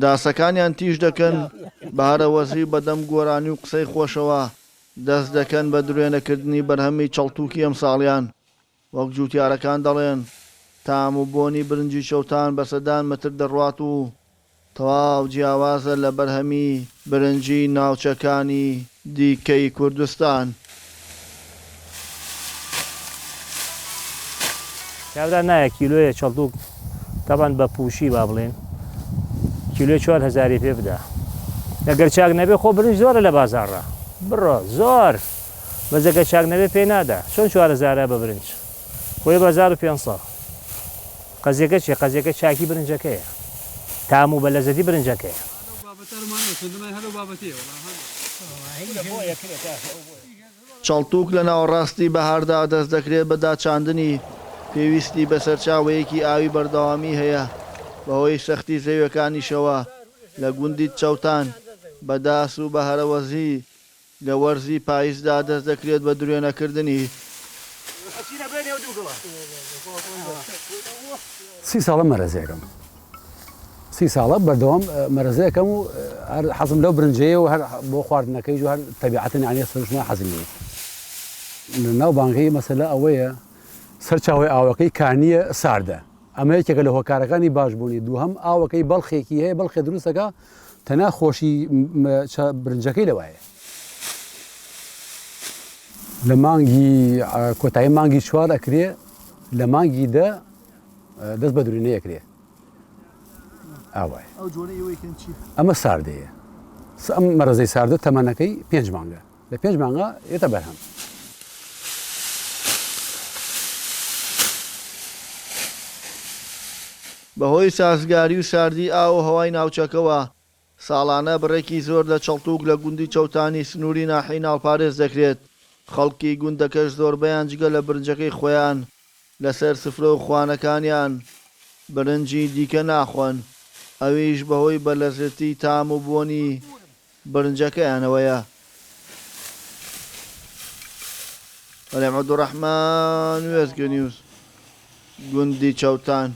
داسەکانیان تیژ دەکەن بە هەرەوەزی بەدەم گۆرانی و قسەی خۆشەوە دەست دەکەن بە درێنەکردنی بەرهەمی چەڵتووکی ئەم ساڵیان. وەک جوتیارەکان دەڵێن تام و بۆنی برنجی شەوتان بە سەدان متر دەڕوات و تەواو جیاوازە لە بەرهەمی برنجی ناوچەکانی دیکەی کوردستان. چاودان نایە کیلۆیە چەڵتووک تەبەن بە پوشی با بڵێن کیلۆی 4,000 پێ بدە. ئەگەر چاک نەبێ خۆ برنج زۆرە لە بازاڕە بڕۆ زۆر بەجێگە چاک نەبێ پێ نادا چۆن 4,000 بە برنج خۆی 1,500. قەزیەکە چیە؟ قەزیەکە چاکی برنجەکەیە تام و بە لەزەتی برنجەکەیە. چەڵتووک لە ناوەڕاستی بەهاردا دەست دەکرێت بە داچاندنی پێویستی بە سەرچاوەیەکی ئاوی بەردەوامی هەیە بەهۆی سەختی زەویەکانیشەوە لە گوندی چەوتان بەداس و بە هەرەوەزی لە وەرزی پاییزدا دەست دەکرێت بە درێنەکردنی. 30 ساڵە مەرەزەکەم 30 ساڵە بەردەوام مەرەزەکەم و هەر حەزم لەو برنجەیە و هەر بۆ خواردنەکەی و هەر تەبیعەتەن یعنی سەرشمە حەزمی ناو بانگەی مەسەلە ئەوەیە سەرچاوی ئاوەکەی کانیە ساردە ئەمە یەکێکە لە هۆکارەکانی باشبوونی دووهەم ئاوەکەی بەڵخێکی هەیە بەڵخێ دروستەکە تەنیا خۆشی برنجەکەی لەوایە لە مانگی کۆتایی مانگی 4 ئەکرێ لە مانگی دە دەست بە درێنەیە ئەکرێ ئاوای ئەمە ساردەیە ئەم مەرەزەی ساردە تەمەنەکەی 5 مانگە لە 5 مانگە ئێتە بەرهەم. بەهۆی سازگاری و ساردی ئاو و هەوای ناوچەکەوە ساڵانە بڕێکی زۆر لە چەڵتووک لە گوندی چەوتانی سنووری ناحی ناوپارێز دەکرێت. خەڵکی گوندەکەش زۆربەیان جگە لە برنجەکەی خۆیان لەسەر سفرە و خوانەکانیان برنجی دیکە ناخۆن ئەویش بەهۆی بەلەزەتی تام و بۆنی برنجەکەیانەوەیە. بەڵێ عەبدوڕەحمان وێزگە نیوز گوندی چەوتان.